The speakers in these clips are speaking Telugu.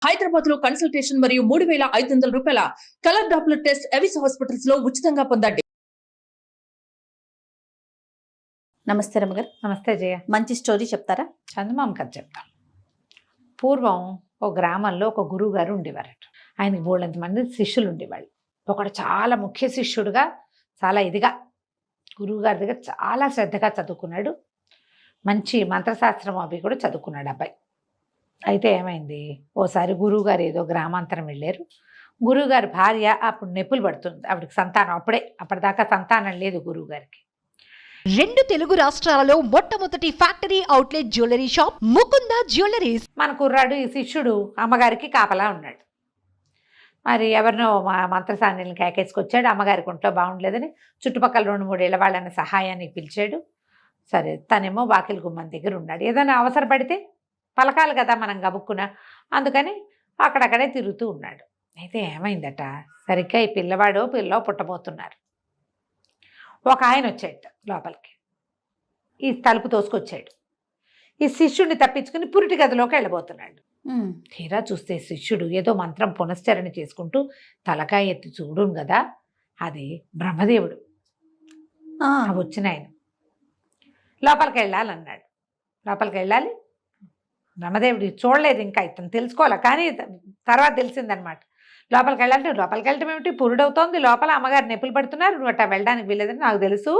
హైదరాబాద్ లో కన్సల్టేషన్ మరియు 3,500 రూపాయల colour Doppler test Avis hospitals లో ఉచితంగా పొందండి. నమస్తే రమ్మగారు. నమస్తే జయ. మంచి స్టోరీ చెప్తారా? చందమామ కథ చెప్తాం. పూర్వం ఒక గ్రామంలో ఒక గురువు గారు ఉండేవారట. ఆయనకి బోళ్ళంతమంది శిష్యులు ఉండేవాళ్ళు. ఒకడు చాలా ముఖ్య శిష్యుడుగా, చాలా ఇదిగా గురువు గారి దగ్గర చాలా శ్రద్ధగా చదువుకున్నాడు. మంచి మంత్రశాస్త్రం అవి కూడా చదువుకున్నాడు అబ్బాయి. అయితే ఏమైంది, ఓసారి గురువుగారు ఏదో గ్రామాంతరం వెళ్ళారు. గురువుగారి భార్య అప్పుడు నొప్పులు పడుతుంది. ఆవిడకి సంతానం అప్పటిదాకా సంతానం లేదు గురువుగారికి. 2 తెలుగు రాష్ట్రాలలో మొట్టమొదటి factory outlet jewellery shop Mukunda jewelleries. మన కుర్రాడు ఈ శిష్యుడు అమ్మగారికి కాపలా ఉన్నాడు. మరి ఎవరినో మంత్రసాన్యులను కేకేసుకొచ్చాడు. అమ్మగారికి ఒంట్లో బాగుండలేదని చుట్టుపక్కల 2-3 ఏళ్ళ వాళ్ళని సహాయానికి పిలిచాడు. సరే, తనేమో వాకిలి గుమ్మం దగ్గర ఉన్నాడు. ఏదైనా అవసరపడితే పలకాలి కదా మనం గబుక్కున, అందుకని అక్కడక్కడే తిరుగుతూ ఉన్నాడు. అయితే ఏమైందట, సరిగ్గా ఈ పిల్లవాడో పిల్లో పుట్టబోతున్నారు. ఒక ఆయన వచ్చాడు లోపలికి. ఈ తలుపు తోసుకొచ్చాడు. ఈ శిష్యుడిని తప్పించుకుని పురిటి గదిలోకి వెళ్ళబోతున్నాడు. తీరా చూస్తే శిష్యుడు ఏదో మంత్రం పునశ్చరణ చేసుకుంటూ తలకాయ ఎత్తి చూడును కదా, అది బ్రహ్మదేవుడు. వచ్చిన ఆయన లోపలికి వెళ్ళాలన్నాడు. లోపలికి వెళ్ళాలి, బ్రహ్మదేవుడు చూడలేదు ఇంకా, ఇతను తెలుసుకోవాలి. కానీ తర్వాత తెలిసిందనమాట. లోపలికి వెళ్ళాలంటే లోపలికి వెళ్ళటం ఏమిటి, పురుడవుతోంది లోపల, అమ్మగారు నొప్పులు పడుతున్నారు, నువ్వు అట్టా వెళ్ళడానికి వెళ్ళేదని నాకు తెలుసు.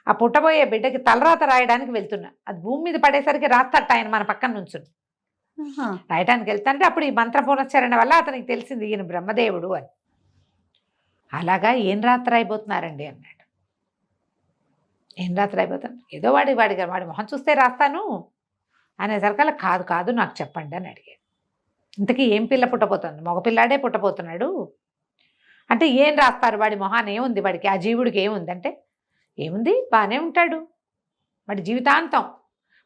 ఆ పుట్టబోయే బిడ్డకి తలరాత రాయడానికి వెళ్తున్నా, అది భూమి మీద పడేసరికి రాస్తట్ట ఆయన మన పక్కన నుంచుని రాయడానికి వెళ్తాంటే అప్పుడు ఈ మంత్ర పునశ్చరణ వల్ల అతనికి తెలిసింది ఈయన బ్రహ్మదేవుడు అని. అలాగా ఏం రాత్రి రాయిపోతున్నారండి అన్నాడు. ఏం రాత్రి రాయిపోతాను, ఏదో వాడి మొహం చూస్తే రాస్తాను అనేసరికల్లా కాదు కాదు నాకు చెప్పండి అని అడిగాడు. ఇంతకీ ఏం పిల్ల పుట్టబోతుంది, మగపిల్లాడే పుట్టబోతున్నాడు అంటే ఏం రాస్తారు, వాడి మొహాన్ని ఏముంది, వాడికి ఆ జీవుడికి ఏముంది అంటే, ఏముంది బాగానే ఉంటాడు, వాడి జీవితాంతం,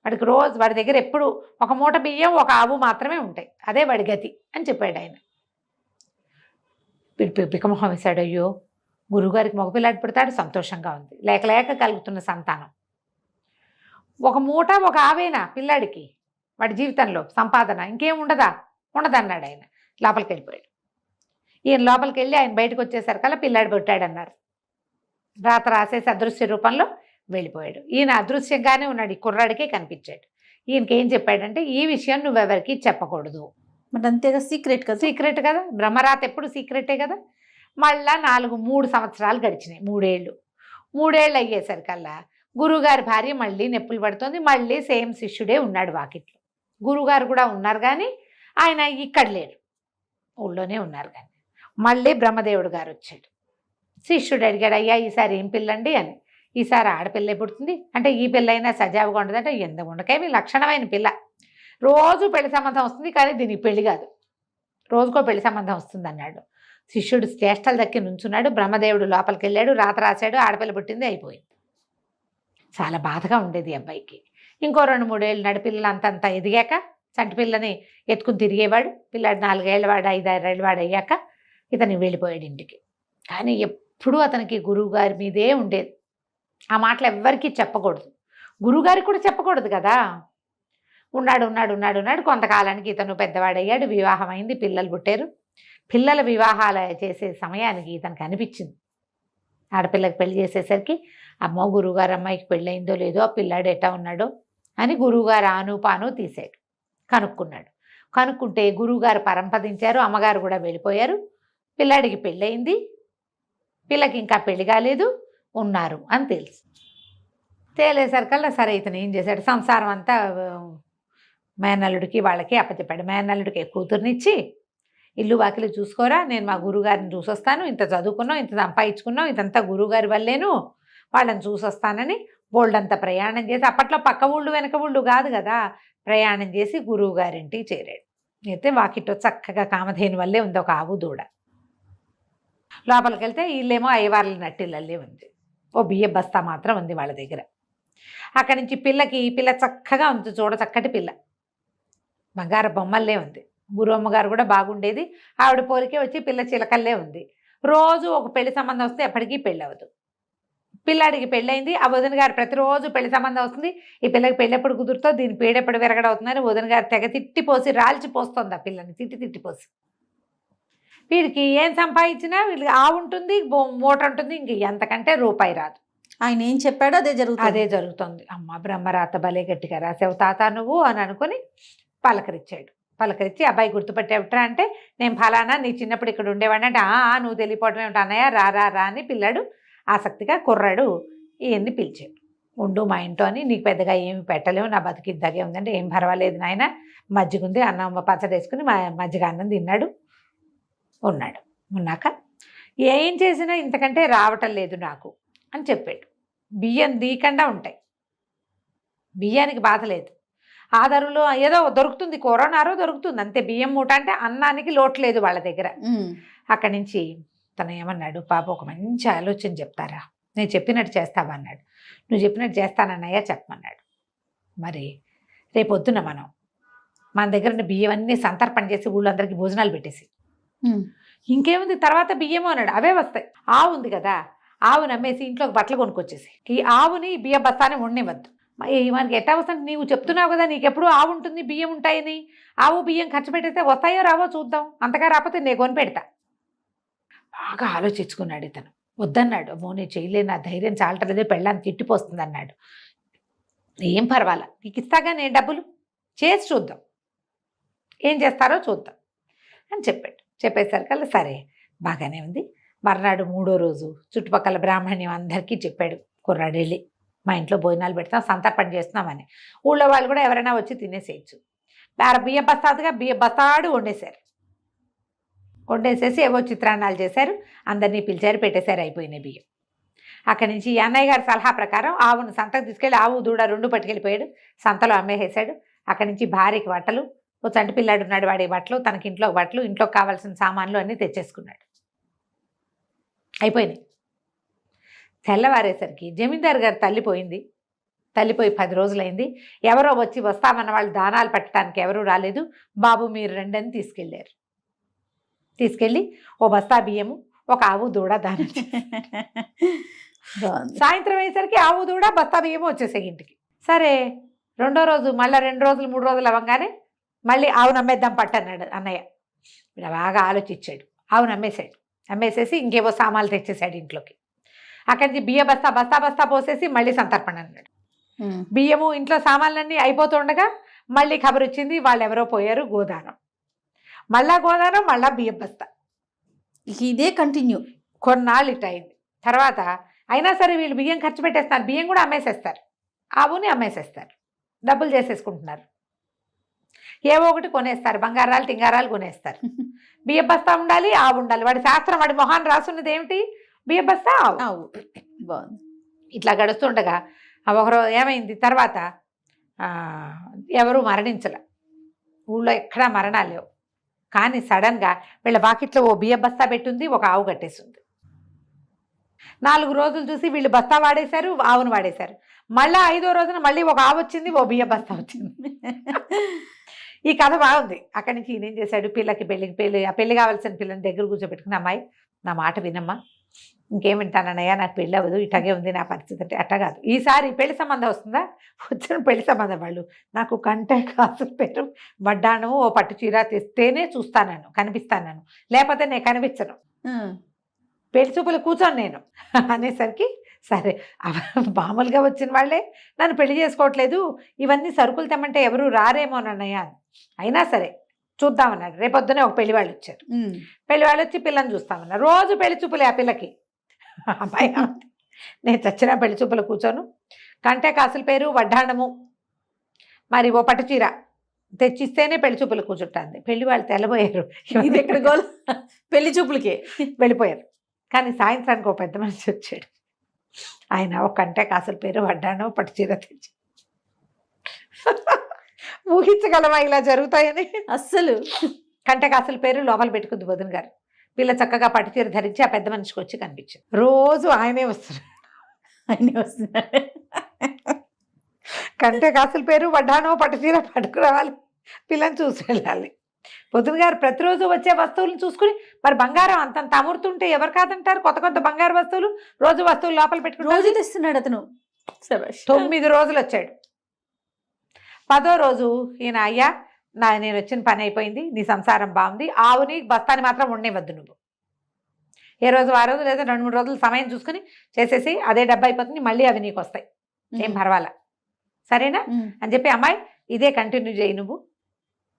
వాడికి రోజు వాడి దగ్గర ఎప్పుడు ఒక మూట బియ్యం ఒక ఆవు మాత్రమే ఉంటాయి, అదే వాడి గతి అని చెప్పాడు ఆయన. పికమొహం వేశాడు. అయ్యో, గురువుగారికి మగపిల్లాడు పుడతాడు, సంతోషంగా ఉంది, లేక లేక కలుగుతున్న సంతానం. ఒక మూట ఒక ఆవేనా పిల్లాడికి, వాడి జీవితంలో సంపాదన ఇంకేం ఉండదన్నాడు ఆయన. లోపలికి వెళ్ళిపోయాడు. ఈయన లోపలికి వెళ్ళి ఆయన బయటకు వచ్చేసరికల్లా పిల్లాడు పుట్టాడన్నారు. రాత రాసేసి అదృశ్య రూపంలో వెళ్ళిపోయాడు. ఈయన అదృశ్యంగానే ఉన్నాడు, ఈ కుర్రాడికే కనిపించాడు. ఈయనకి ఏం చెప్పాడంటే, ఈ విషయం నువ్వెవరికి చెప్పకూడదు. మరి అంతేగా, సీక్రెట్ కదా. సీక్రెట్ కదా, బ్రహ్మరాత ఎప్పుడు సీక్రెటే కదా. మళ్ళా 3 సంవత్సరాలు గడిచినాయి. 3 ఏళ్ళు అయ్యేసరికల్లా గురువుగారి భార్య మళ్ళీ నొప్పులు పడుతుంది. మళ్ళీ సేమ్ శిష్యుడే ఉన్నాడు వాకిట్లో. గురువుగారు కూడా ఉన్నారు కానీ ఆయన ఇక్కడ లేరు, ఊళ్ళోనే ఉన్నారు. కానీ మళ్ళీ బ్రహ్మదేవుడు గారు వచ్చాడు. శిష్యుడు అడిగాడు, అయ్యా ఈసారి ఏం పిల్లండి అని. ఈసారి ఆడపిల్లే పుడుతుంది అంటే, ఈ పిల్ల అయినా సజావుగా ఉండదంటే, ఎందుకు ఉండకేమి లక్షణమైన పిల్ల, రోజు పెళ్లి సంబంధం వస్తుంది కానీ దీనికి పెళ్లి కాదు, రోజుకో పెళ్లి సంబంధం వస్తుంది అన్నాడు. శిష్యుడు చేష్టలు దక్కి నుంచున్నాడు. బ్రహ్మదేవుడు లోపలికి వెళ్ళాడు, రాత రాశాడు, ఆడపిల్ల పుట్టింది, అయిపోయింది. చాలా బాధగా ఉండేది అబ్బాయికి. ఇంకో 2-3 ఏళ్ళు నడిపిల్లలు అంతంత ఎదిగాక చంటి పిల్లని ఎత్తుకుని తిరిగేవాడు. పిల్లాడు 4 ఏళ్ళ వాడు, 5-6 ఏళ్ళ వాడు అయ్యాక ఇతను వెళ్ళిపోయాడు ఇంటికి. కానీ ఎప్పుడూ అతనికి గురువుగారి మీదే ఉండేది. ఆ మాటలు ఎవ్వరికీ చెప్పకూడదు, గురువుగారికి కూడా చెప్పకూడదు కదా. ఉన్నాడు. కొంతకాలానికి ఇతను పెద్దవాడయ్యాడు, వివాహం అయింది, పిల్లలు పుట్టారు. పిల్లల వివాహాలు చేసే సమయానికి ఇతనికి అనిపించింది, ఆడపిల్లకి పెళ్లి చేసేసరికి, అమ్మో గురువుగారు అమ్మాయికి పెళ్ళయిందో లేదో, ఆ పిల్లాడు ఎట్టా ఉన్నాడో అని గురువుగారు ఆనుపాను తీసాడు. కనుక్కుంటే గురువుగారు పరంపదించారు, అమ్మగారు కూడా వెళ్ళిపోయారు. పిల్లాడికి పెళ్ళయింది, పిల్లకి ఇంకా పెళ్లి కాలేదు, ఉన్నారు అని తెలుసు. తేలేసరికల్లా సరే ఇతను ఏం చేశాడు, సంసారం అంతా మేనల్లుడికి వాళ్ళకి అప్పచెప్పాడు. మేనల్లుడికి కూతుర్నిచ్చి, ఇల్లు వాకిలు చూసుకోరా, నేను మా గురువుగారిని చూసొస్తాను, ఇంత చదువుకున్నాం, ఇంత సంపాదించుకున్నాం, ఇదంతా గురువుగారి వల్లేను, వాళ్ళని చూసొస్తానని బోల్డంతా ప్రయాణం చేసి, అప్పట్లో పక్క ఊళ్ళు వెనక ఊళ్ళు కాదు కదా, ప్రయాణం చేసి గురువుగారింటికి చేరాడు. అయితే వాకిట్లో చక్కగా కామధేను వల్లే ఉంది ఒక ఆవు దూడ. లోపలికి వెళ్తే ఇల్లేమో అయ్యవార్ల నట్టిల్లే ఉంది, ఓ బియ్య బస్తా మాత్రం ఉంది వాళ్ళ దగ్గర. అక్కడి నుంచి పిల్ల చక్కగా ఉంది, చూడ చక్కటి పిల్ల, బంగారు బొమ్మల్లే ఉంది. గురు అమ్మగారు కూడా బాగుండేది, ఆవిడ పోలికే వచ్చి పిల్ల చిలకల్లే ఉంది. రోజు ఒక పెళ్లి సంబంధం వస్తే ఎప్పటికీ పెళ్ళి అవ్వదు. పిల్లాడికి పెళ్ళైంది. ఆ వదిన గారు ప్రతిరోజు పెళ్లి సంబంధం వస్తుంది. ఈ పిల్లకి పెళ్ళెప్పుడు కుదురుతో దీని పేడెప్పుడు విరగడవుతుందని వదిన గారు తెగ తిట్టిపోసి రాల్చిపోస్తుంది ఆ పిల్లని తిట్టిపోసి. వీడికి ఏం సంపాదించినా వీళ్ళకి ఆవు ఉంటుంది, మూట ఉంటుంది, ఇంక ఎంతకంటే రూపాయి రాదు. ఆయన ఏం చెప్పాడో అదే జరుగుతుంది. అదే జరుగుతుంది. అమ్మ బ్రహ్మరాత భలే గట్టిగా రాసావు తాత నువ్వు అని అనుకుని పలకరించాడు. పలకరించి అబ్బాయి గుర్తుపట్టేవిట్రా అంటే నేను ఫలానా నీ చిన్నప్పుడు ఇక్కడ ఉండేవాడిని అంటే నువ్వు తెలియపోవడం ఏమిటి అన్నయ్య రా అని పిల్లాడు ఆసక్తిగా కుర్రాడు ఇవన్నీ పిలిచాడు. ఉండు మా ఇంట్లో అని, నీకు పెద్దగా ఏమి పెట్టలేవు, నా బతికి ఇద్దగే ఉందంటే ఏం పర్వాలేదు నాయన, మజ్జిగ ఉంది అన్నం పచ్చడి వేసుకుని మజ్జిగ అన్నం తిన్నాడు. ఉన్నాక ఏం చేసినా ఇంతకంటే రావటం లేదు నాకు అని చెప్పాడు. బియ్యం దీకుండా ఉంటాయి, బియ్యానికి బాధ లేదు. ఆధారులో ఏదో దొరుకుతుంది, కరోనారో దొరుకుతుంది అంతే. బియ్యం మూట అంటే అన్నానికి లోటు లేదు వాళ్ళ దగ్గర. అక్కడి నుంచి తను ఏమన్నాడు, పాప ఒక మంచి ఆలోచన చెప్తారా, నేను చెప్పినట్టు చేస్తావా అన్నాడు. నువ్వు చెప్పినట్టు చేస్తానన్నయ్య చెప్పమన్నాడు. మరి రేపొద్దున మన దగ్గర ఉన్న బియ్యం అన్నీ సంతర్పణ చేసి ఊళ్ళందరికీ భోజనాలు పెట్టేసి ఇంకేముంది తర్వాత బియ్యము అన్నాడు. అవే వస్తాయి. ఆవు ఉంది కదా, ఆవు నమ్మేసి ఇంట్లోకి బట్టలు కొనుక్కొచ్చేసి ఈ ఆవుని బియ్య బస్తాని ఉండనివ్వద్దు. మనకి ఎట్టా వస్తుంది, నీవు చెప్తున్నావు కదా నీకెప్పుడు ఆవు ఉంటుంది బియ్యం ఉంటాయని. ఆవు బియ్యం ఖర్చు పెట్టేస్తే వస్తాయో రావో చూద్దాం, అంతగా రాకపోతే నేను కొని పెడతా. బాగా ఆలోచించుకున్నాడు ఇతను. వద్దన్నాడు. అమ్మో నేను చేయలేను, నా ధైర్యం చాలటలేదే, పెళ్ళాన్ని తిట్టిపోస్తుంది అన్నాడు. ఏం పర్వాలా, నీకు ఇస్తాగా నేను డబ్బులు, చేసి చూద్దాం, ఏం చేస్తారో చూద్దాం అని చెప్పాడు. చెప్పేసరికల్లా సరే బాగానే ఉంది. మర్నాడు 3వ రోజు చుట్టుపక్కల బ్రాహ్మణ్యం అందరికీ చెప్పాడు. కుర్రాడు వెళ్ళి మా ఇంట్లో భోజనాలు పెడతాం, సంతర్పణ చేస్తున్నామని. ఊళ్ళో వాళ్ళు కూడా ఎవరైనా వచ్చి తినేసేయచ్చు. బియ్య బస్తాడు వండేసేసి ఏవో చిత్రాన్నాలు చేశారు, అందరినీ పిలిచారు, పెట్టేశారు, అయిపోయినాయి బియ్యం. అక్కడి నుంచి అన్నయ్య గారి సలహా ప్రకారం ఆవును సంతకు తీసుకెళ్ళి ఆవు దూడ 2 పట్టుకెళ్ళిపోయాడు, సంతలో అమ్మేసేసాడు. అక్కడి నుంచి భార్యకి బట్టలు, ఓ చంటి పిల్లాడు ఉన్నాడు, వాడి బట్టలు, తనకి ఇంట్లో బట్టలు, ఇంట్లోకి కావాల్సిన సామాన్లు అన్నీ తెచ్చేసుకున్నాడు. అయిపోయినాయి. తెల్లవారేసరికి జమీందారు గారు తల్లిపోయి 10 రోజులైంది. ఎవరో వచ్చి వస్తామన్న వాళ్ళు దానాలు పెట్టడానికి ఎవరూ రాలేదు. బాబు మీరు రండి తీసుకెళ్ళారు. తీసుకెళ్ళి ఓ బస్తా బియ్యము, ఒక ఆవు దూడ దానం. సాయంత్రం అయ్యేసరికి ఆవు దూడ బస్తా బియ్యము వచ్చేసాయి ఇంటికి. సరే 2వ రోజు మళ్ళీ 2 రోజులు 3 రోజులు అవ్వగానే మళ్ళీ ఆవు నమ్మేద్దాం పట్టన్నాడు అన్నయ్య. ఇలా బాగా ఆలోచించాడు. ఆవు అమ్మేసేసి ఇంకేవో సామాన్లు తెచ్చేసాడు ఇంట్లోకి. అక్కడి నుంచి బియ్య బస్తా పోసేసి మళ్ళీ సంతర్పణ అన్నాడు. బియ్యము ఇంట్లో సామాన్లన్నీ అయిపోతుండగా మళ్ళీ ఖబర్ వచ్చింది, వాళ్ళు ఎవరో పోయారు, గోదానం. మళ్ళా బియ్య బస్తా. ఇదే కంటిన్యూ కొన్నాళ్ళు ఇట్ అయింది. తర్వాత అయినా సరే వీళ్ళు బియ్యం ఖర్చు పెట్టేస్తారు, బియ్యం కూడా అమ్మేసేస్తారు, ఆవుని అమ్మేసేస్తారు, డబ్బులు చేసేసుకుంటున్నారు. ఏవో ఒకటి కొనేస్తారు, బంగారాలు టింగారాలు కొనేస్తారు. బియ్య బస్తా ఉండాలి, ఆవు ఉండాలి. వాడి శాస్త్రం, వాడి మొహాన్ని రాసున్నది ఏమిటి, బియ్య బస్తా ఆవు. బాగుంది. ఇట్లా గడుస్తుండగా ఒకరోజు ఏమైంది, తర్వాత ఎవరు మరణించలే, ఊళ్ళో ఎక్కడా మరణాలు లేవు. కానీ సడన్గా వీళ్ళ వాకిట్లో ఓ బియ్య బస్తా పెట్టుంది, ఒక ఆవు కట్టేసింది. 4 రోజులు చూసి వీళ్ళు బస్తా వాడేశారు, ఆవును వాడేశారు. మళ్ళీ 5వ రోజున మళ్ళీ ఒక ఆవు వచ్చింది, ఓ బియ్య బస్తా వచ్చింది. ఈ కథ బాగుంది. అక్కడి నుంచి ఈయన ఏం చేశాడు, పెళ్లి కావాల్సిన పిల్లని దగ్గర కూర్చోబెట్టుకుని, అమ్మాయి నా మాట వినమ్మా, ఇంకేం వింటానన్నయ్యా, నాకు పెళ్ళి అవ్వదు, ఇట్లాగే ఉంది నా పరిస్థితి అంటే. అట్ట కాదు, ఈసారి పెళ్లి సంబంధం వస్తుందా, వచ్చిన పెళ్లి సంబంధం వాళ్ళు నాకు కంటే కాసులు పేరు వడ్డాను ఓ పట్టు చీర తెస్తేనే చూస్తాను, కనిపిస్తాను, లేకపోతే నేను కనిపించను, పెళ్లి చూపులు కూర్చొని నేను అనేసరికి సరే మామూలుగా వచ్చిన వాళ్ళే నన్ను పెళ్లి చేసుకోవట్లేదు, ఇవన్నీ సరుకులు తెమ్మంటే ఎవరు రారేమోనన్నయ్య, అయినా సరే చూద్దామన్నాడు. రేపొద్దునే ఒక పెళ్లి వాళ్ళు వచ్చారు. పెళ్లి వాళ్ళు వచ్చి పిల్లని చూస్తామన్నారు. రోజు పెళ్లి చూపులే ఆ పిల్లకి. అబ్బాయి నేను చచ్చిన పెళ్లి చూపులు కూర్చోను, కంటే కాసుల పేరు వడ్డాణము మరి ఓ పట్టు చీర తెచ్చిస్తేనే పెళ్లి చూపులు కూర్చుంటాంది. పెళ్లి వాళ్ళు తెల్లబోయారు. ఇది ఎక్కడ గోల్, పెళ్లి చూపులకే వెళ్ళిపోయారు. కానీ సాయంత్రానికి ఒక పెద్ద మనిషి వచ్చాడు. ఆయన ఒక కంటే కాసుల పేరు వడ్డాణం పట్టు చీర తెచ్చి, ఊహించగలమా ఇలా జరుగుతాయని? అస్సలు. కంటే కాసుల పేరు లోపల పెట్టుకుంది వదిన గారు. పిల్ల చక్కగా పట్టు చీర ధరించి ఆ పెద్ద మనిషికి వచ్చి కనిపించింది. రోజు ఆయనే వస్తున్నారు. కంటే కాసుల పేరు వడ్డానో పట్టు చీర పట్టుకురావాలి, పిల్లని చూసి వెళ్ళాలి. పొద్దున గారు ప్రతిరోజు వచ్చే వస్తువులను చూసుకుని మరి బంగారం అంతంత అమృతుంటే ఎవరు కాదంటారు? కొత్త కొత్త బంగారు వస్తువులు రోజు వస్తువులు లోపల పెట్టుకుంటారు. రోజు తెస్తున్నాడు అతను. శభాష్. 9 రోజులు వచ్చాడు. 10వ రోజు ఈయన, అయ్యా నేను వచ్చిన పని అయిపోయింది, నీ సంసారం బాగుంది, ఆవుని బస్తాని మాత్రం ఉండేవద్దు నువ్వు. ఏ రోజు ఆ రోజు లేదా 2-3 రోజులు సమయం చూసుకుని చేసేసి అదే డబ్బా అయిపోతుంది, మళ్ళీ అవి నీకు వస్తాయి, ఏం పర్వాలా, సరేనా అని చెప్పి, అమ్మాయి ఇదే కంటిన్యూ చేయి, నువ్వు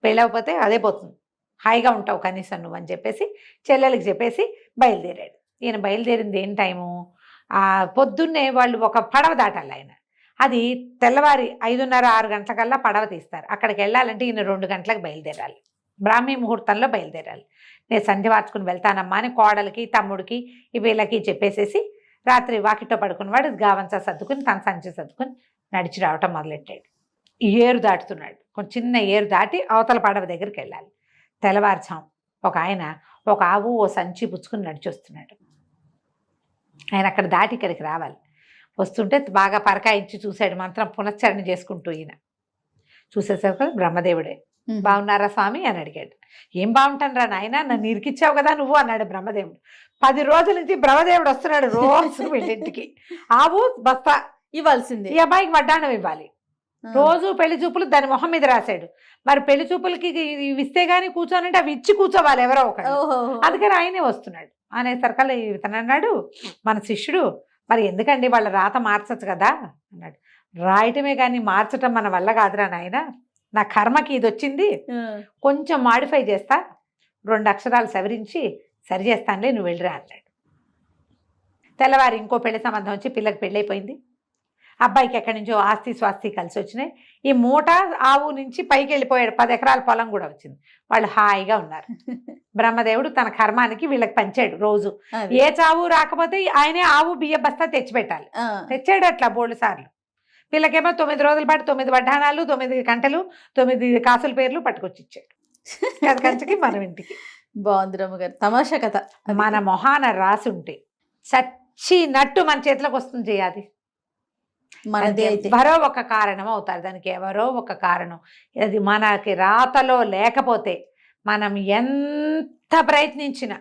పెళ్ళవకపోతే అదే పోతుంది, హాయిగా ఉంటావు కనీసం నువ్వు అని చెప్పేసి చెల్లెలకి చెప్పేసి బయలుదేరాడు. ఈయన బయలుదేరింది ఏం టైము? పొద్దున్నే వాళ్ళు ఒక పడవ దాటాలి. ఆయన అది తెల్లవారి 5:30-6 గంటలకల్లా పడవ తీస్తారు. అక్కడికి వెళ్ళాలంటే ఈయన 2 గంటలకు బయలుదేరాలి, బ్రాహ్మీ ముహూర్తంలో బయలుదేరాలి. నేను సంధ్య వార్చుకుని వెళ్తానమ్మా అని కోడలికి తమ్ముడికి వీళ్ళకి చెప్పేసేసి రాత్రి వాకిట్లో పడుకున్నవాడు గావంచా సర్దుకుని తన సంచి సర్దుకుని నడిచి రావటం మొదలెట్టాడు. ఏరు దాటుతున్నాడు, కొంచెం చిన్న ఏరు దాటి అవతల పడవ దగ్గరికి వెళ్ళాలి. తెల్లవారుచాం ఒక ఆయన ఒక ఆవు ఓ సంచి పుచ్చుకుని నడిచొస్తున్నాడు. ఆయన అక్కడ దాటి ఇక్కడికి రావాలి. వస్తుంటే బాగా పరకాయించి చూశాడు, మంత్రం పునశ్చరణ చేసుకుంటూ. ఈయన చూసేసరికి బ్రహ్మదేవుడే. బాగున్నారా స్వామి అని అడిగాడు. ఏం బాగుంటాను రా నాయన, నన్ను ఇరికిచ్చావు కదా నువ్వు అన్నాడు బ్రహ్మదేవుడు. 10 రోజుల నుంచి బ్రహ్మదేవుడు వస్తున్నాడు రోజు వీళ్ళింటికి. ఆవు బస్తా ఇవ్వాల్సింది, ఈ అబ్బాయికి వడ్డాణం ఇవ్వాలి. రోజు పెళ్లి చూపులు దాని మొహం మీద రాశాడు. మరి పెళ్లి చూపులకి ఇస్తే గానీ కూర్చోనంటే అవి ఇచ్చి కూర్చోవాలి ఎవరో ఒకరు. అందుకని ఆయనే వస్తున్నాడు. అనేసరికల్లా ఇతను అన్నాడు, మన శిష్యుడు, మరి ఎందుకండి వాళ్ళ రాత మార్చచ్చు కదా అన్నాడు. రాయటమే కానీ మార్చటం మన వల్ల కాదురా నాయన, నా కర్మకి ఇది వచ్చింది, కొంచెం మాడిఫై చేస్తా, 2 అక్షరాలు సవరించి సరి చేస్తానులే, నువ్వు వెళ్ళిరా అన్నాడు. తెల్లవారి ఇంకో పెళ్లి సంబంధం వచ్చి పిల్లకి పెళ్ళైపోయింది. అబ్బాయికి ఎక్కడి నుంచో ఆస్తి స్వాస్తి కలిసి వచ్చినాయి. ఈ మూట ఆవు నుంచి పైకి వెళ్ళిపోయాడు, 10 ఎకరాల పొలం కూడా వచ్చింది. వాళ్ళు హాయిగా ఉన్నారు. బ్రహ్మదేవుడు తన కర్మానికి వీళ్ళకి పంచాడు. రోజు ఏ చావు రాకపోతే ఆయనే ఆవు బియ్య బస్తా తెచ్చిపెట్టాలి. తెచ్చాడు అట్లా 3 సార్లు. వీళ్ళకేమో 9 రోజుల పాటు 9 వడ్డానాలు, 9 గంటలు, 9 కాసుల పేర్లు పట్టుకొచ్చి ఇచ్చాడు. అది కంచకి మనం ఇంటికి. బాగుంది రమ్మగారు, తమాషా కథ. మన మొహాన రాసి ఉంటే చచ్చినట్టు మన చేతిలోకి వస్తుంది. అది మనది అయితే ఎవరో ఒక కారణం అవుతారు, దానికి ఎవరో ఒక కారణం. అది మనకి రాతలో లేకపోతే మనం ఎంత ప్రయత్నించినా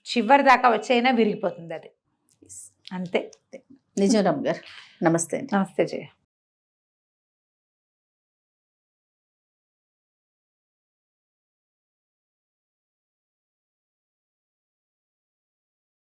చివరి దాకా వచ్చైనా విరిగిపోతుంది అది. అంతే. నిజం రమ్మగారు. నమస్తే. నమస్తే జయ.